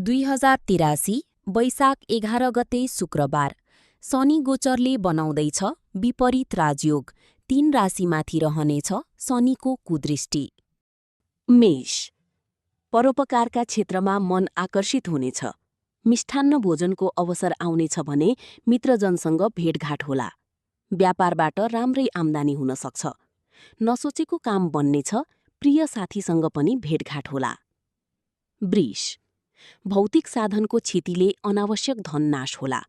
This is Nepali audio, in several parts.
2083 वैशाख 11 गते शुक्रबार शनि गोचरले बनाउँदैछ विपरीत राजयोग। 3 राशिमाथि रहनेछ शनिको कुदृष्टि। मेष, परोपकारका क्षेत्रमा मन आकर्षित हुनेछ। मिष्ठान्न भोजनको अवसर आउनेछ भने मित्रजनसँग भेटघाट होला। व्यापारबाट राम्रै आम्दानी हुन सक्छ। नसोचेको काम बन्नेछ। प्रिय साथीसँग पनि भेटघाट होला। वृष, भौतिक साधनको क्षतिले अनावश्यक धन नाश होला।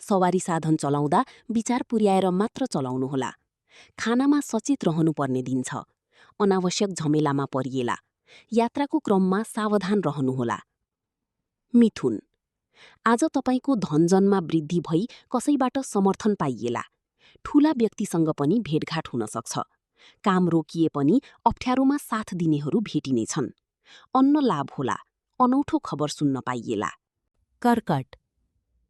सवारी साधन चलाउँदा विचार पुर्याएर मात्र चलाउनुहोला। खानामा सचेत रहनुपर्ने दिन छ। अनावश्यक झमेलामा परिएला। यात्राको क्रममा सावधान रहनुहोला। मिथुन, आज तपाईको धनजनमा वृद्धि भई कसैबाट समर्थन पाइएला। ठूला व्यक्तिसँग पनि भेटघाट हुन सक्छ। काम रोकिए पनि अप्ठ्यारोमा साथ दिनेहरू भेटिनेछन्। अन्न लाभ होला। अनौठो खबर सुन्न पाइएला। कर्कट,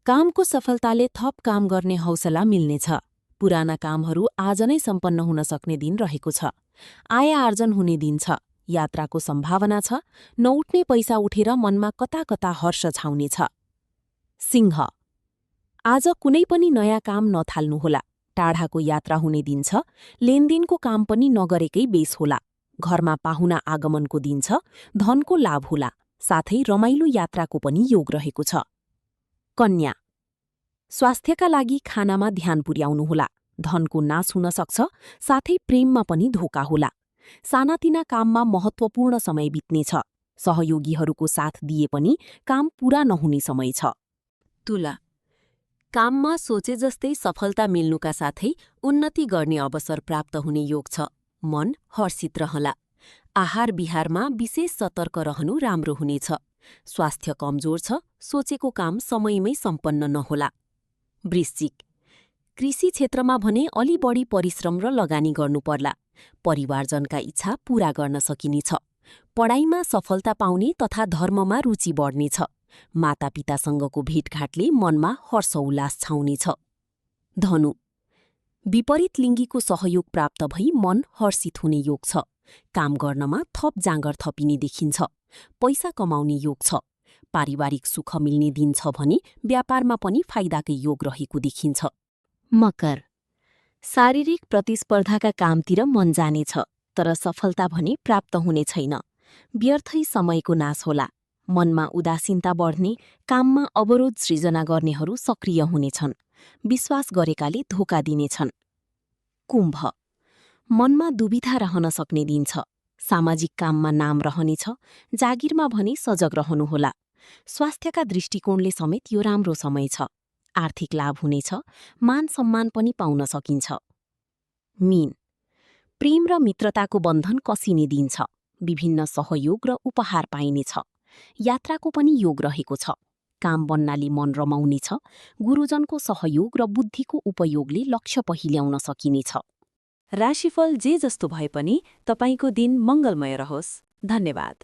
कामको सफलताले थप काम गर्ने हौसला मिल्नेछ। पुराना कामहरू आज नै सम्पन्न हुन सक्ने दिन रहेको छ। आय आर्जन हुने दिन छ। यात्राको सम्भावना छ। नउठ्ने पैसा उठेर मनमा कता कता हर्ष छाउनेछ। सिंह, आज कुनै पनि नयाँ काम नथाल्नुहोला। टाढाको यात्रा हुने दिन छ। लेनदेनको काम पनि नगरेकै बेस होला। घरमा पाहुना आगमनको दिन छ। धनको लाभ होला। साथै रमाइलो यात्राको पनि योग रहेको छ। कन्या, स्वास्थ्यका लागि खानामा ध्यान पुर्याउनुहोला। धनको नाश हुन सक्छ। साथै प्रेममा पनि धोका होला। सानातिना काममा महत्त्वपूर्ण समय बित्नेछ। सहयोगीहरूको साथ दिए पनि काम पूरा नहुने समय छ। तुला, काममा सोचे जस्तै सफलता मिल्नुका साथै उन्नति गर्ने अवसर प्राप्त हुने योग छ। मन हर्षित रहला। आहार विहारमा विशेष सतर्क रहनु राम्रो हुनेछ। स्वास्थ्य कमजोर छ। सोचेको काम समयमै सम्पन्न नहोला। वृश्चिक, कृषि क्षेत्रमा भने अलि बढी परिश्रम र लगानी गर्नुपर्ला। परिवारजनका इच्छा पूरा गर्न सकिनेछ। पढाइमा सफलता पाउने तथा धर्ममा रुचि बढ्नेछ। मातापितासँगको भेटघाटले मनमा हर्ष उल्लास छाउनेछ। धनु, विपरीत लिङ्गीको सहयोग प्राप्त भई मन हर्षित हुने योग छ। काम गर्नमा थप जाँगर थपिने देखिन्छ। पैसा कमाउने योग छ। पारिवारिक सुख मिल्ने दिन छ भने व्यापारमा पनि फाइदाकै योग रहेको देखिन्छ। मकर, शारीरिक प्रतिस्पर्धाका कामतिर मन जानेछ। तर सफलता भने प्राप्त हुने छैन। व्यर्थै समयको नाश होला। मनमा उदासीनता बढ्ने, काममा अवरोध सृजना गर्नेहरू सक्रिय हुनेछन्। विश्वास गरेकाले धोका दिनेछन्। कुम्भ, मनमा दुविधा रहन सक्ने दिन छ। सामाजिक काममा नाम रहनेछ। जागिरमा भने सजग रहनुहोला। स्वास्थ्यका दृष्टिकोणले समेत यो राम्रो समय छ। आर्थिक लाभ हुनेछ। मान सम्मान पनि पाउन सकिन्छ। मीन, प्रेम र मित्रताको बन्धन कसिने दिन छ। विभिन्न सहयोग र उपहार पाइनेछ। यात्राको पनि योग रहेको छ। काम बन्नाले मन रमाउनेछ। गुरुजनको सहयोग र बुद्धिको उपयोगले लक्ष्य पहिल्याउन सकिनेछ। राशिफल जे जस्तो भए पनि तपाईको दिन मङ्गलमय रहोस्। धन्यवाद।